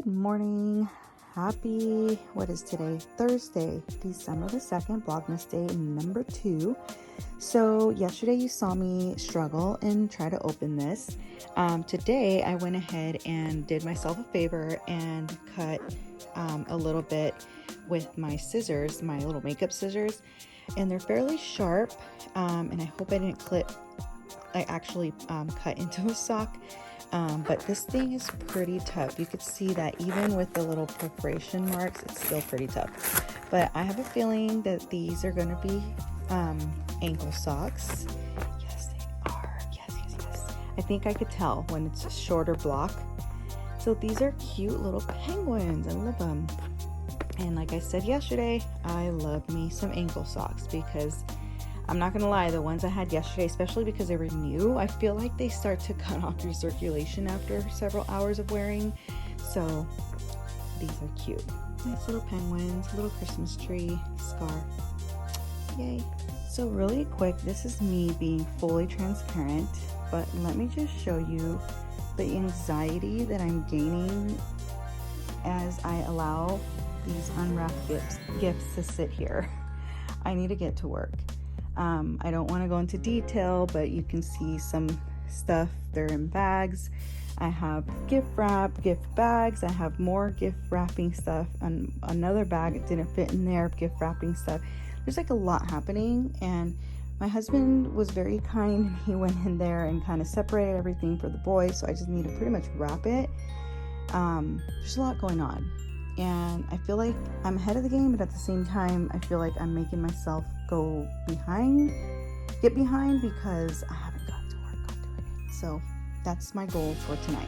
Good morning. Happy, what is today? Thursday, December the 2nd, Vlogmas day number 2. So yesterday you saw me struggle and try to open this. Today I went ahead and did myself a favor and cut a little bit with my scissors, my little makeup scissors, and they're fairly sharp, and I hope I didn't clip. I actually cut into a sock. But this thing is pretty tough. You could see that even with the little perforation marks, it's still pretty tough. But I have a feeling that these are going to be ankle socks. Yes, they are. Yes. I think I could tell when it's a shorter block. So these are cute little penguins. I love them. And like I said yesterday, I love me some ankle socks because I'm not gonna lie, the ones I had yesterday, especially because they were new, I feel like they start to cut off your circulation after several hours of wearing. So these are cute. Nice little penguins, little Christmas tree, scarf. Yay. So really quick, this is me being fully transparent, but let me just show you the anxiety that I'm gaining as I allow these unwrapped gifts to sit here. I need to get to work. I don't want to go into detail, but you can see some stuff. They're in bags. I have gift wrap, gift bags. I have more gift wrapping stuff, and another bag it didn't fit in there, gift wrapping stuff. There's like a lot happening, and my husband was very kind, and he went in there and kind of separated everything for the boys, so I just need to pretty much wrap it. There's a lot going on, and I feel like I'm ahead of the game, but at the same time I feel like I'm making myself get behind because I haven't got to work on doing it. So that's my goal for tonight.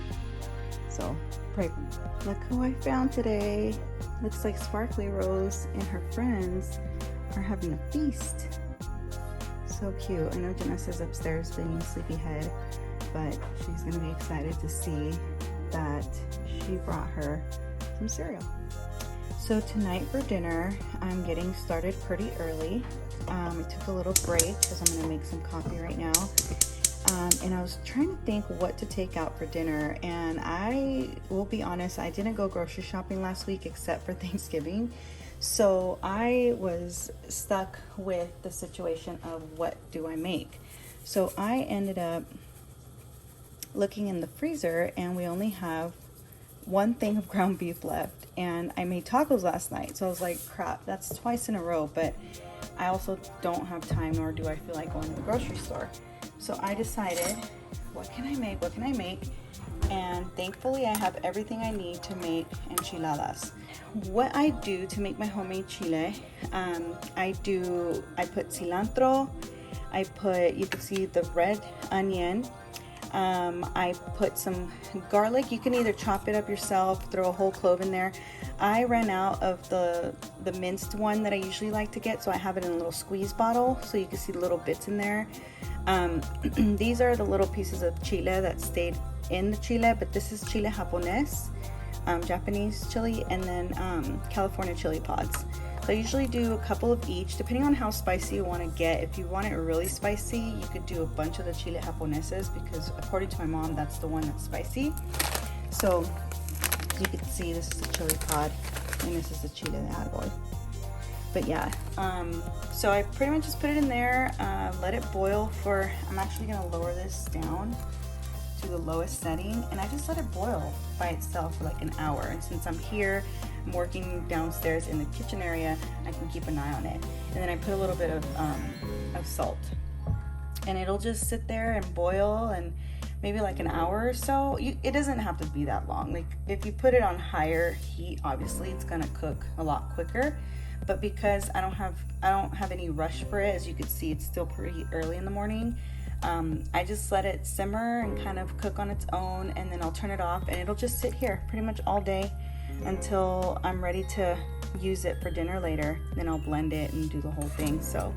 So pray for me. Look who I found today. Looks like Sparkly Rose and her friends are having a feast. So cute. I know Janessa's upstairs being sleepyhead, but she's gonna be excited to see that she brought her some cereal. So tonight for dinner, I'm getting started pretty early. I took a little break because I'm gonna make some coffee right now. And I was trying to think what to take out for dinner. And I will be honest, I didn't go grocery shopping last week except for Thanksgiving. So I was stuck with the situation of what do I make? So I ended up looking in the freezer and we only have one thing of ground beef left, and I made tacos last night, so I was like, crap, that's twice in a row, but I also don't have time, nor do I feel like going to the grocery store. So I decided, what can I make? And thankfully I have everything I need to make enchiladas. What I do to make my homemade chile, I put cilantro, you can see the red onion, I put some garlic. You can either chop it up yourself, throw a whole clove in there. I ran out of the minced one that I usually like to get, so I have it in a little squeeze bottle so you can see the little bits in there. These are the little pieces of chile that stayed in the chile, but this is chile japonés, Japanese chili, and then California chili pods. So I usually do a couple of each, depending on how spicy you want to get. If you want it really spicy, you could do a bunch of the chile japoneses because according to my mom, that's the one that's spicy. So you can see this is the chili pod and this is the chile de árbol. But yeah, so I pretty much just put it in there, let it boil for, I'm actually going to lower this down to the lowest setting, and I just let it boil by itself for like an hour. And since I'm here, I'm working downstairs in the kitchen area, I can keep an eye on it. And then I put a little bit of salt, and it'll just sit there and boil, and maybe like an hour or so. It doesn't have to be that long. Like if you put it on higher heat, obviously it's gonna cook a lot quicker. But because I don't have any rush for it, as you can see, it's still pretty early in the morning. I just let it simmer and kind of cook on its own, and then I'll turn it off and it'll just sit here pretty much all day until I'm ready to use it for dinner later. Then I'll blend it and do the whole thing. So,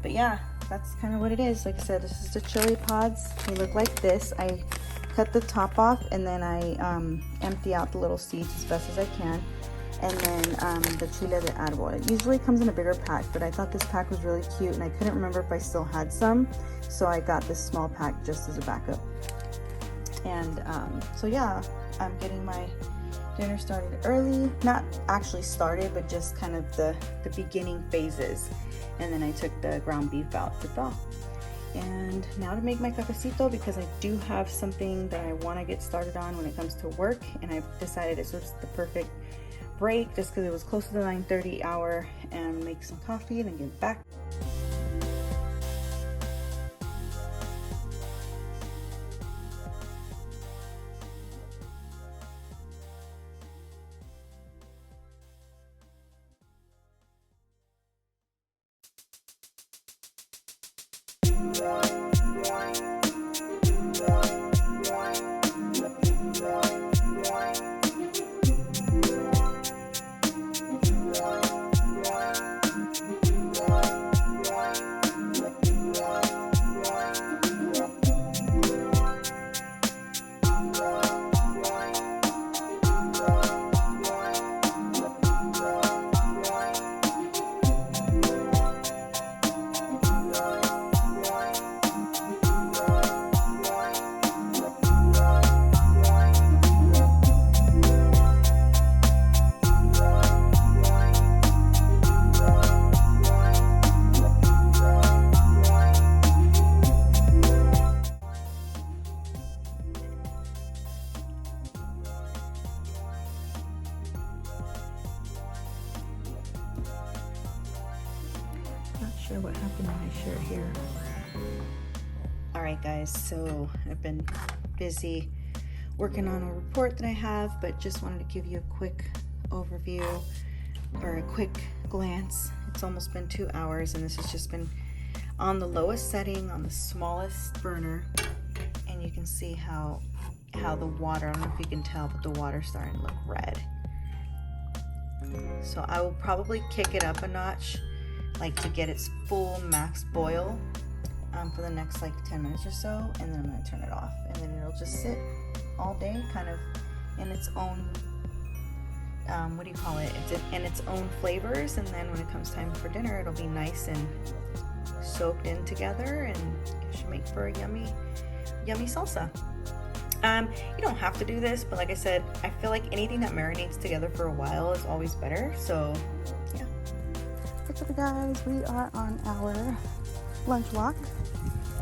but yeah, that's kind of what it is. Like I said, this is the chili pods. They look like this. I cut the top off and then I empty out the little seeds as best as I can. And then the chile de árbol. It usually comes in a bigger pack, but I thought this pack was really cute and I couldn't remember if I still had some, so I got this small pack just as a backup. And so yeah, I'm getting my Dinner started early, not actually started, but just kind of the beginning phases. And then I took the ground beef out to thaw. And now to make my cafecito, because I do have something that I want to get started on when it comes to work, and I've decided it's just the perfect break just because it was close to the 9:30 hour, and make some coffee and then get back. Sure what happened when I share here. All right guys, so I've been busy working on a report that I have, but just wanted to give you a quick overview or a quick glance. It's almost been 2 hours, and this has just been on the lowest setting on the smallest burner, and you can see how the water, I don't know if you can tell, but the water's starting to look red. So I will probably kick it up a notch, like to get its full max boil for the next like 10 minutes or so, and then I'm going to turn it off, and then it'll just sit all day kind of in its own what do you call it, it's in its own flavors, and then when it comes time for dinner it'll be nice and soaked in together, and it should make for a yummy salsa. You don't have to do this, but like I said, I feel like anything that marinates together for a while is always better. So yeah. What's up guys, we are on our lunch walk.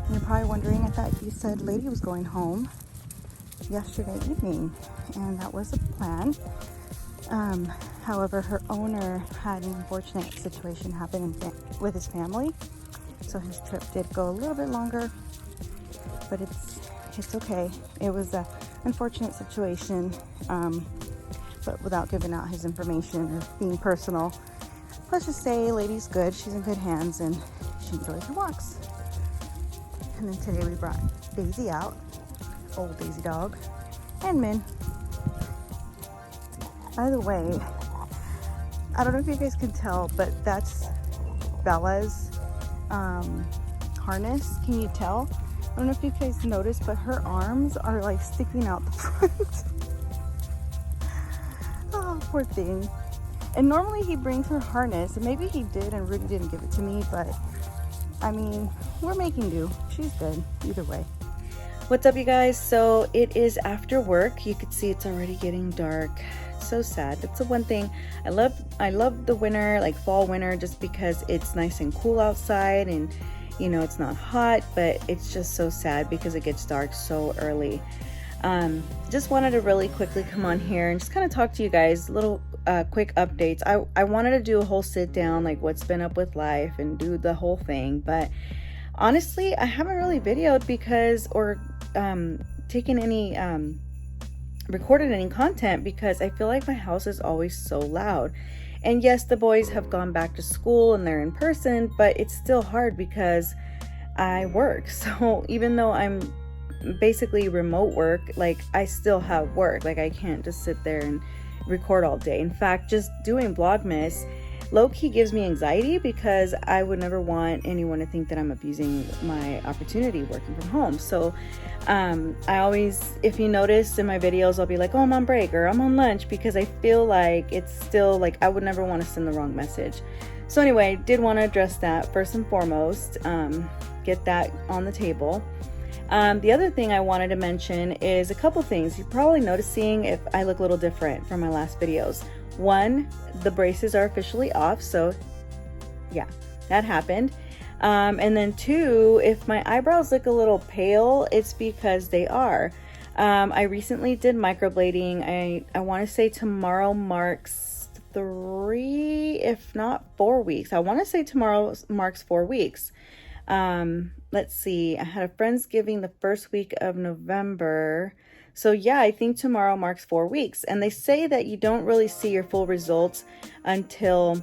And you're probably wondering, I thought you said Lady was going home yesterday evening, and that was a plan. However, her owner had an unfortunate situation happen with his family, so his trip did go a little bit longer, but it's okay. It was an unfortunate situation, but without giving out his information or being personal, let's just say Lady's good, she's in good hands, and she enjoys her walks. And then today we brought Daisy out, old Daisy dog, and Min. By the way, I don't know if you guys can tell, but that's Bella's harness. Can you tell? I don't know if you guys noticed, but her arms are like sticking out the front. Oh, poor thing. And normally he brings her harness, and maybe he did and Rudy didn't give it to me, but I mean, we're making do. She's good either way. What's up you guys? So it is after work. You can see it's already getting dark. It's so sad. That's the one thing I love the winter, like fall winter, just because it's nice and cool outside, and you know, it's not hot, but it's just so sad because it gets dark so early. Just wanted to really quickly come on here and just kind of talk to you guys, little quick updates. I wanted to do a whole sit down, like what's been up with life, and do the whole thing, but honestly I haven't really videoed because, or taken any recorded any content, because I feel like my house is always so loud. And yes, the boys have gone back to school and they're in person, but it's still hard because I work. So even though I'm basically remote work, like I still have work. Like I can't just sit there and record all day. In fact, just doing Vlogmas low-key gives me anxiety, because I would never want anyone to think that I'm abusing my opportunity working from home. So I always, if you notice in my videos, I'll be like, oh, I'm on break or I'm on lunch, because I feel like it's still like I would never want to send the wrong message. So anyway, did want to address that first and foremost, get that on the table. The other thing I wanted to mention is a couple things. You're probably noticing if I look a little different from my last videos. One, the braces are officially off, so yeah, that happened. And then two, if my eyebrows look a little pale, it's because they are. I recently did microblading. I want to say tomorrow marks 3, if not 4 weeks. I want to say tomorrow marks 4 weeks. Let's see. I had a Friendsgiving the first week of November. So yeah, I think tomorrow marks 4 weeks. And they say that you don't really see your full results until,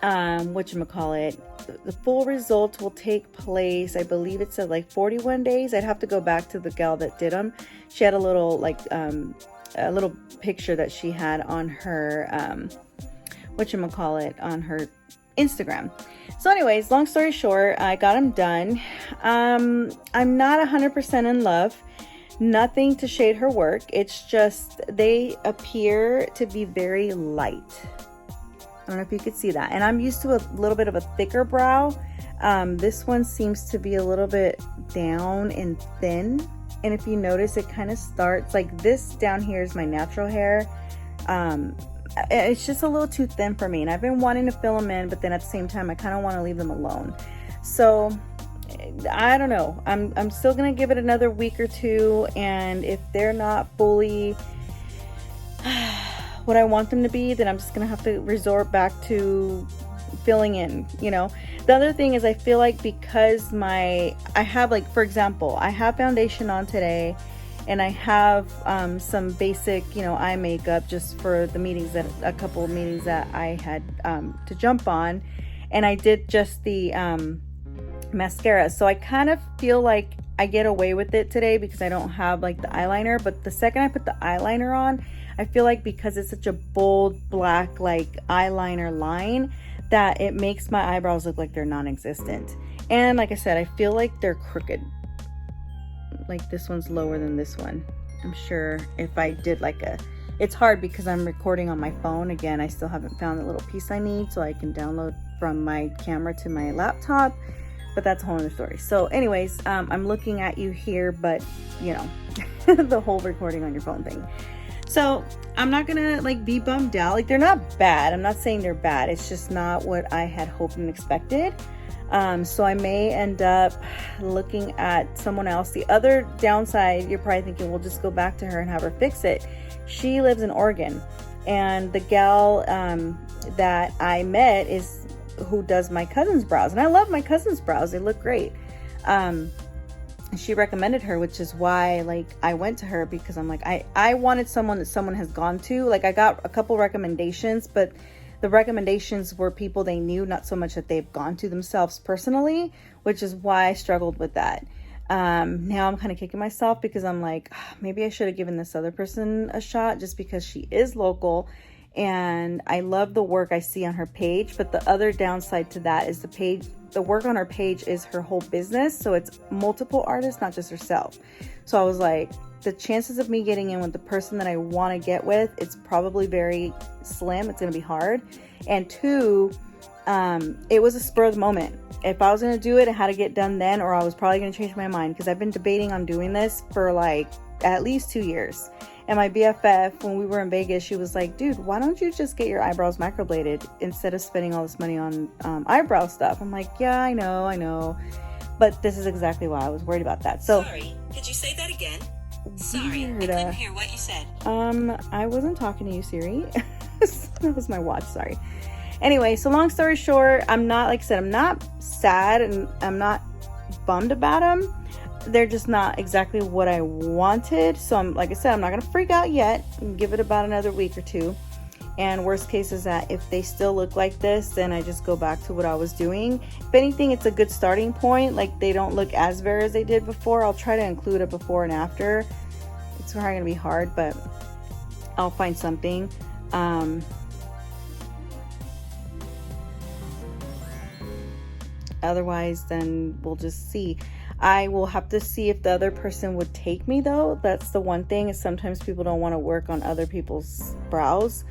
whatchamacallit, the full results will take place, I believe it said like 41 days. I'd have to go back to the gal that did them. She had a little like a little picture that she had on her whatchamacallit, on her Instagram. So anyways, long story short, I got them done. I'm not 100% in love. Nothing to shade her work. It's just they appear to be very light. I don't know if you could see that. And I'm used to a little bit of a thicker brow. This one seems to be a little bit down and thin. And if you notice, it kind of starts like this down here is my natural hair. It's just a little too thin for me. And I've been wanting to fill them in, but then at the same time, I kind of want to leave them alone. So I don't know. I'm still going to give it another week or two. And if they're not fully what I want them to be, then I'm just gonna have to resort back to filling in, you know. The other thing is I feel like because I have, like, for example, I have foundation on today and I have some basic, you know, eye makeup just for the meetings, that a couple of meetings that I had to jump on, and I did just the mascara. So I kind of feel like I get away with it today because I don't have like the eyeliner, but the second I put the eyeliner on, I feel like because it's such a bold black like eyeliner line that it makes my eyebrows look like they're non-existent. And like I said, I feel like they're crooked. Like this one's lower than this one. I'm sure if I did like it's hard because I'm recording on my phone. Again, I still haven't found the little piece I need so I can download from my camera to my laptop, but that's a whole other story. So anyways, I'm looking at you here, but you know, the whole recording on your phone thing. So I'm not gonna like be bummed out. Like, they're not bad. I'm not saying they're bad. It's just not what I had hoped and expected. So I may end up looking at someone else. The other downside, you're probably thinking, we'll just go back to her and have her fix it. She lives in Oregon, and the gal that I met is who does my cousin's brows, and I love my cousin's brows. They look great. She recommended her, which is why like I went to her, because I'm like, I wanted someone that someone has gone to. Like, I got a couple recommendations, but the recommendations were people they knew, not so much that they've gone to themselves personally, which is why I struggled with that. Now I'm kind of kicking myself because I'm like, maybe I should have given this other person a shot just because she is local and I love the work I see on her page. But the other downside to that is the work on her page is her whole business. So it's multiple artists, not just herself. So I was like, the chances of me getting in with the person that I want to get with, it's probably very slim. It's going to be hard. And two, it was a spur of the moment. If I was going to do it, I had to get done then, or I was probably going to change my mind, because I've been debating on doing this for like at least 2 years. And my BFF, when we were in Vegas, she was like, dude, why don't you just get your eyebrows microbladed instead of spending all this money on eyebrow stuff? I'm like, yeah, I know. But this is exactly why I was worried about that. So, sorry, could you say that again? Sorry, I couldn't hear what you said. I wasn't talking to you, Siri. That was my watch, sorry. Anyway, so long story short, I'm not, like I said, I'm not sad and I'm not bummed about them. They're just not exactly what I wanted. So I'm, like I said, I'm not gonna freak out yet. Give it about another week or two. And worst case is that if they still look like this, then I just go back to what I was doing. If anything, it's a good starting point. Like, they don't look as bare as they did before. I'll try to include a before and after. It's probably gonna be hard, but I'll find something. Otherwise, then we'll just see. I will have to see if the other person would take me, though. That's the one thing, is sometimes people don't want to work on other people's brows,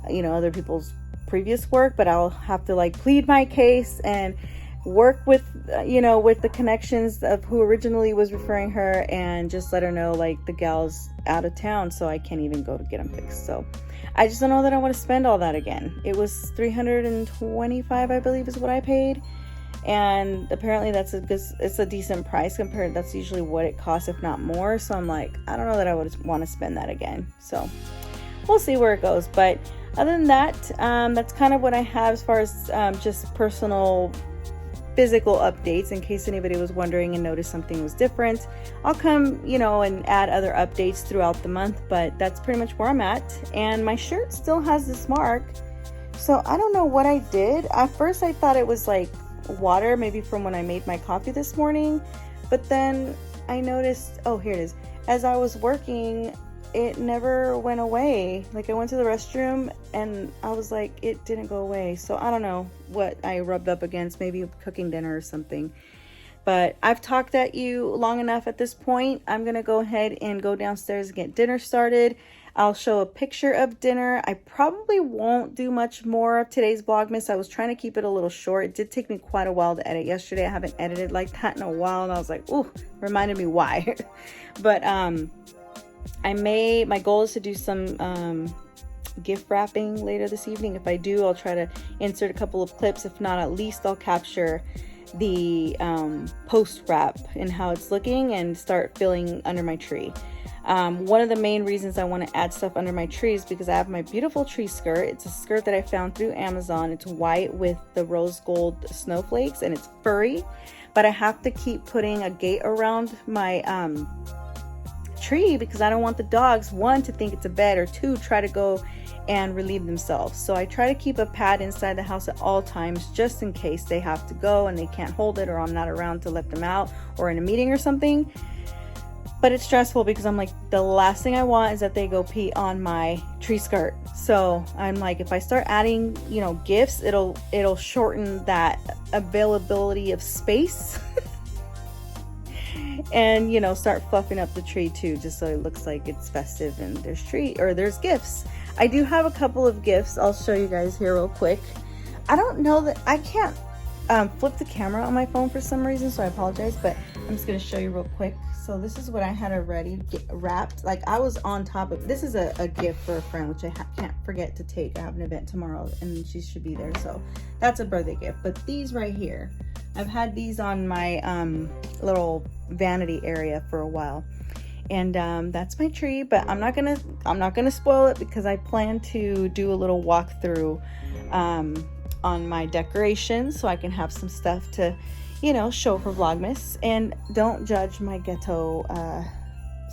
you know, other people's previous work. But I'll have to like plead my case and work with, with the connections of who originally was referring her, and just let her know like the gal's out of town, so I can't even go to get them fixed. So I just don't know that I want to spend all that again. It was $325, I believe, is what I paid. And apparently it's a decent price compared. That's usually what it costs, if not more. So I'm like, I don't know that I would want to spend that again. So we'll see where it goes. But other than that, that's kind of what I have as far as just personal physical updates, in case anybody was wondering and noticed something was different. I'll come, and add other updates throughout the month, but that's pretty much where I'm at. And my shirt still has this mark. So I don't know what I did. At first I thought it was like water, maybe from when I made my coffee this morning, but then I noticed, oh, here it is. As I was working, it never went away. Like I went to the restroom and I was like, it didn't go away. So I don't know what I rubbed up against, maybe cooking dinner or something. But I've talked at you long enough at this point. I'm gonna go ahead and go downstairs and get dinner started. I'll show a picture of dinner. I probably won't do much more of today's Vlogmas. I was trying to keep it a little short. It did take me quite a while to edit yesterday. I haven't edited like that in a while, and I was like, ooh, reminded me why. But my goal is to do some gift wrapping later this evening. If I do, I'll try to insert a couple of clips. If not, at least I'll capture the post wrap and how it's looking and start filling under my tree. One of the main reasons I want to add stuff under my tree is because I have my beautiful tree skirt. It's a skirt that I found through Amazon. It's white with the rose gold snowflakes and it's furry, but I have to keep putting a gate around my tree because I don't want the dogs, one, to think it's a bed, or two, try to go and relieve themselves. So I try to keep a pad inside the house at all times, just in case they have to go and they can't hold it, or I'm not around to let them out, or in a meeting or something. But it's stressful because I'm like, the last thing I want is that they go pee on my tree skirt. So I'm like, if I start adding, gifts, it'll shorten that availability of space. And start fluffing up the tree too, just so it looks like it's festive and there's gifts. I do have a couple of gifts. I'll show you guys here real quick. I don't know that I can't flip the camera on my phone for some reason, so I apologize, but I'm just gonna show you real quick. So this is what I had already wrapped. Like I was on top of this. Is a gift for a friend, which I can't forget to take. I have an event tomorrow and she should be there, so that's a birthday gift. But these right here, I've had these on my little vanity area for a while, and that's my tree. But I'm not gonna spoil it because I plan to do a little walkthrough on my decorations, so I can have some stuff to show for Vlogmas. And don't judge my ghetto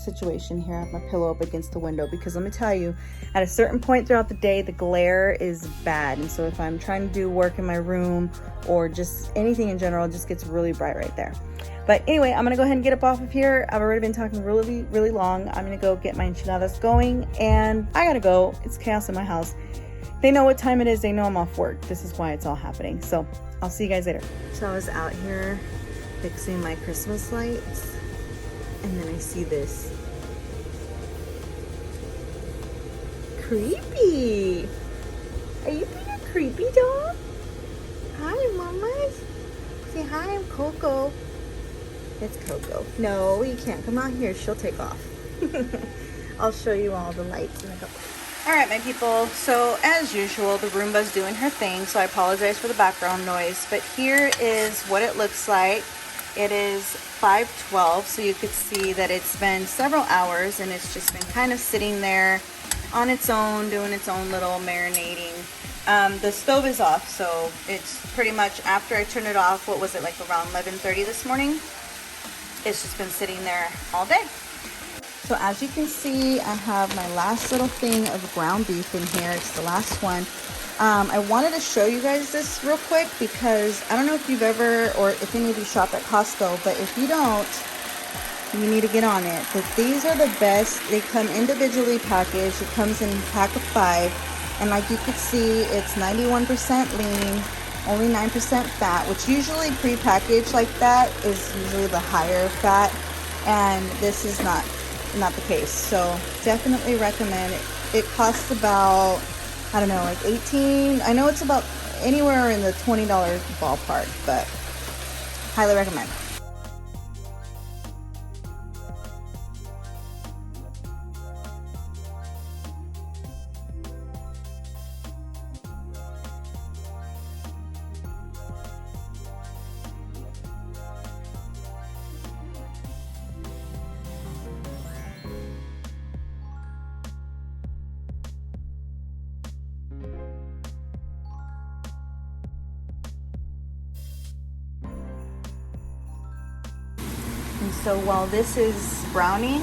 situation here. I have my pillow up against the window because let me tell you, at a certain point throughout the day, the glare is bad. And so if I'm trying to do work in my room or just anything in general, it just gets really bright right there. But anyway, I'm gonna go ahead and get up off of here. I've already been talking really, really long. I'm gonna go get my enchiladas going, and I gotta go. It's chaos in my house. They know what time it is. They know I'm off work. This is why it's all happening. So I'll see you guys later. So I was out here fixing my Christmas lights, and then I see this. Creepy. Are you being a creepy dog? Hi, mamas. Say hi, I'm Coco. It's Coco. No, you can't come out here. She'll take off. I'll show you all the lights in a couple. All right, my people. So as usual, the Roomba's doing her thing, so I apologize for the background noise. But here is what it looks like. It is 5:12, so you could see that it's been several hours, and it's just been kind of sitting there on its own, doing its own little marinating. The stove is off, so it's pretty much after I turned it off. What was it, like around 11:30 this morning? It's just been sitting there all day. So as you can see, I have my last little thing of ground beef in here. It's the last one. I wanted to show you guys this real quick because I don't know if you've ever, or if any of you shop at Costco, but if you don't, you need to get on it. But these are the best. They come individually packaged. It comes in a pack of 5. And like you could see, it's 91% lean, only 9% fat, which usually pre-packaged like that is usually the higher fat. And this is not the case. So definitely recommend it. It costs about, I don't know, like 18. I know it's about anywhere in the $20 ballpark, but Highly recommend. And so while this is browning,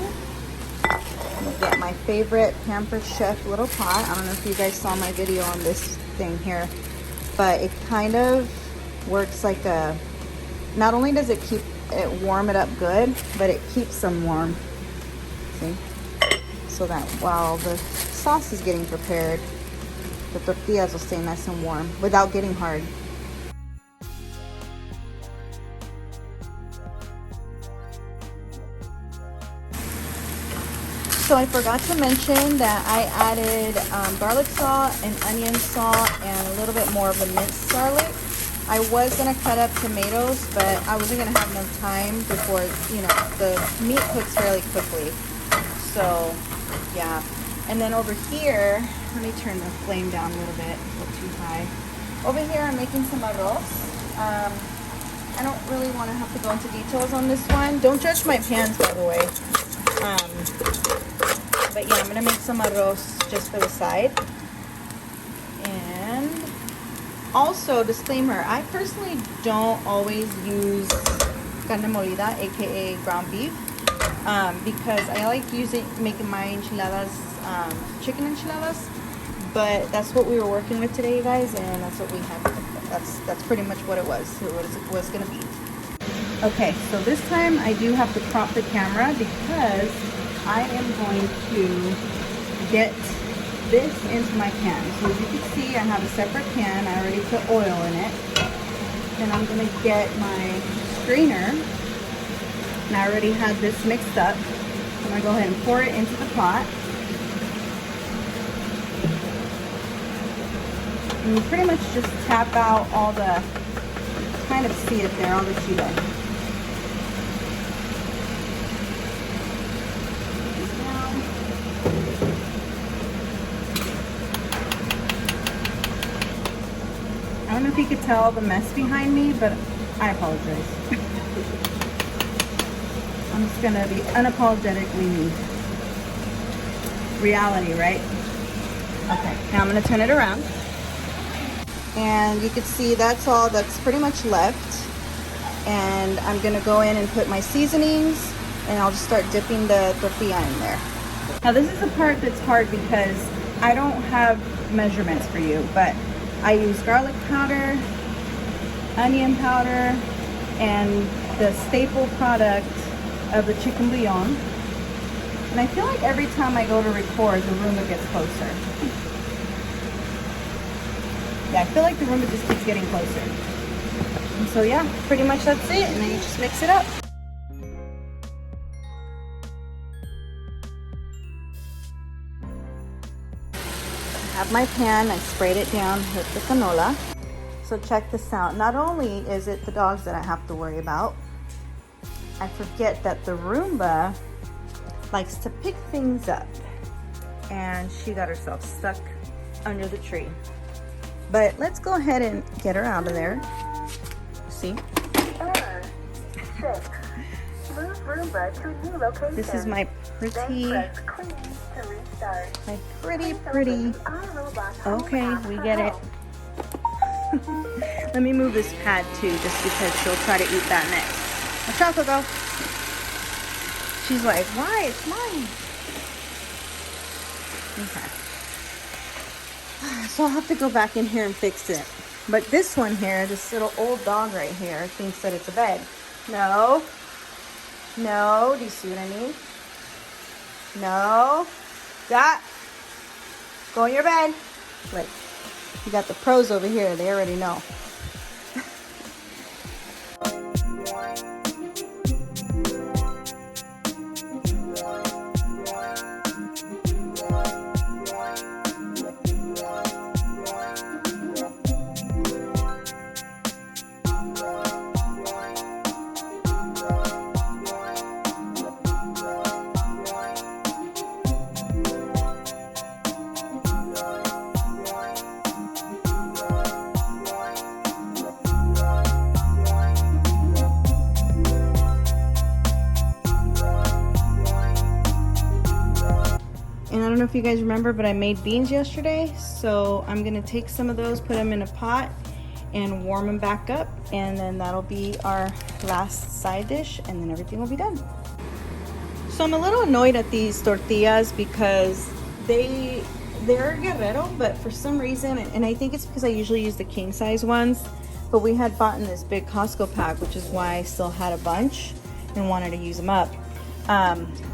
I'm gonna get my favorite Pampered Chef little pot. I don't know if you guys saw my video on this thing here, but it kind of works like a, not only does it keep it warm it up good, but it keeps them warm. See? So that while the sauce is getting prepared, the tortillas will stay nice and warm without getting hard. So I forgot to mention that I added garlic salt and onion salt and a little bit more of the minced garlic. I was gonna cut up tomatoes, but I wasn't gonna have enough time before, you know, the meat cooks fairly quickly. So yeah. And then over here, let me turn the flame down a little bit, a little too high. Over here I'm making some arroz. I don't really want to have to go into details on this one. Don't judge my pans, by the way. But yeah, I'm gonna make some arroz just for the side. And also, disclaimer, I personally don't always use carne molida, aka ground beef, because I like making my enchiladas, chicken enchiladas. But that's what we were working with today, you guys, and that's what we had. That's pretty much what it was. It was gonna be. Okay, so this time I do have to crop the camera because I am going to get this into my pan. So as you can see, I have a separate pan. I already put oil in it. Then I'm going to get my strainer. And I already had this mixed up. I'm going to go ahead and pour it into the pot. And you pretty much just tap out all the, kind of see it there, all the chile. I don't know if you could tell the mess behind me, but I apologize. I'm just gonna be unapologetically me. Reality, right? Okay, now I'm gonna turn it around. And you can see that's pretty much left. And I'm gonna go in and put my seasonings, and I'll just start dipping the tortilla in there. Now this is the part that's hard because I don't have measurements for you, but I use garlic powder, onion powder, and the staple product of the chicken bouillon. And I feel like every time I go to record, the Roomba gets closer. Yeah, I feel like the Roomba just keeps getting closer. And so yeah, pretty much that's it, and then you just mix it up. I have my pan, I sprayed it down with the canola. So check this out. Not only is it the dogs that I have to worry about, I forget that the Roomba likes to pick things up. And she got herself stuck under the tree. But let's go ahead and get her out of there. See? Move Roomba to new location. This is my pretty, okay, we get it. Let me move this pad too, just because she'll try to eat that next. Watch out, Coco. She's like, why? It's mine. Okay. So I'll have to go back in here and fix it. But this one here, this little old dog right here, thinks that it's a bed. No. No. Do you see what I mean? No. That. Go in your bed. Like, you got the pros over here. They already know. And I don't know if you guys remember, but I made beans yesterday. So I'm gonna take some of those, put them in a pot and warm them back up. And then that'll be our last side dish, and then everything will be done. So I'm a little annoyed at these tortillas because they're Guerrero, but for some reason, and I think it's because I usually use the king size ones, but we had bought in this big Costco pack, which is why I still had a bunch and wanted to use them up.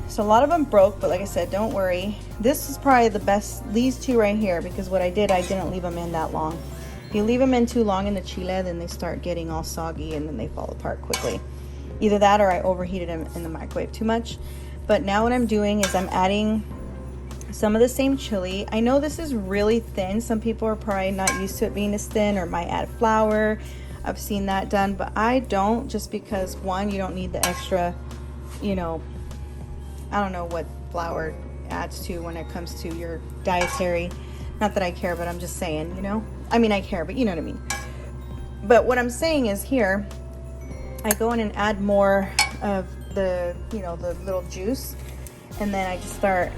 So a lot of them broke, but like I said, don't worry. This is probably the best, these two right here, because what I didn't leave them in that long. If you leave them in too long in the chile, then they start getting all soggy and then they fall apart quickly. Either that or I overheated them in the microwave too much. But now what I'm doing is I'm adding some of the same chili. I know this is really thin. Some people are probably not used to it being this thin or might add flour. I've seen that done, but I don't, just because one, you don't need the extra, you know, I don't know what flour adds to when it comes to your dietary. Not that I care, but I'm just saying, you know. I mean, I care, but you know what I mean. But what I'm saying is here, I go in and add more of the, you know, the little juice, and then I just start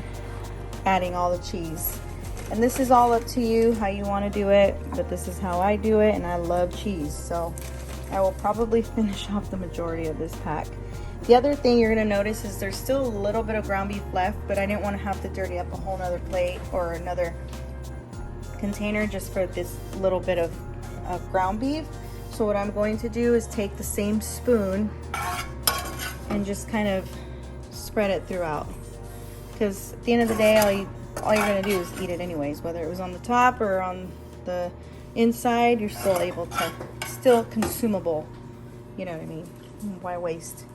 adding all the cheese. And this is all up to you how you want to do it, but this is how I do it, and I love cheese, so I will probably finish off the majority of this pack. The other thing you're going to notice is there's still a little bit of ground beef left, but I didn't want to have to dirty up a whole nother plate or another container just for this little bit of ground beef. So what I'm going to do is take the same spoon and just kind of spread it throughout, because at the end of the day, all you're going to do is eat it anyways, whether it was on the top or on the inside. You're still able to, still consumable, you know what I mean. Why waste?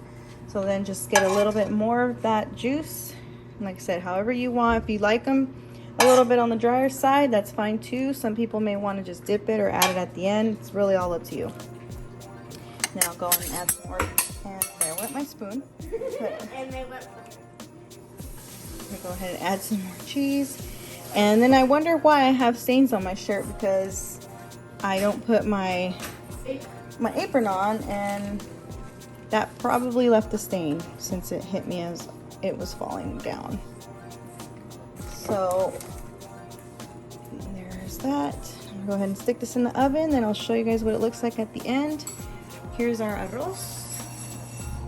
So then just get a little bit more of that juice. And like I said, however you want. If you like them a little bit on the drier side, that's fine too. Some people may want to just dip it or add it at the end. It's really all up to you. Then I'll go and add some more. And there went my spoon. And they went. Go ahead and add some more cheese. And then I wonder why I have stains on my shirt, because I don't put my apron on, and that probably left a stain since it hit me as it was falling down. So there's that. I'm gonna go ahead and stick this in the oven, then I'll show you guys what it looks like at the end. Here's our arroz.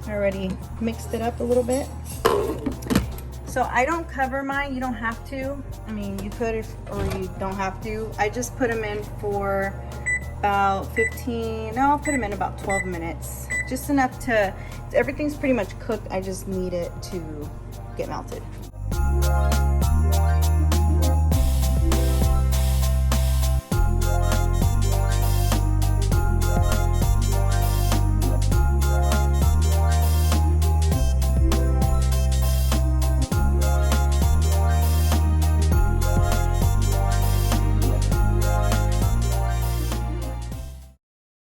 I already mixed it up a little bit. So I don't cover mine. You don't have to. I mean, you could if, or you don't have to. I just put them in for about 15, no, I'll put them in about 12 minutes. Just enough to, everything's pretty much cooked. I just need it to get melted.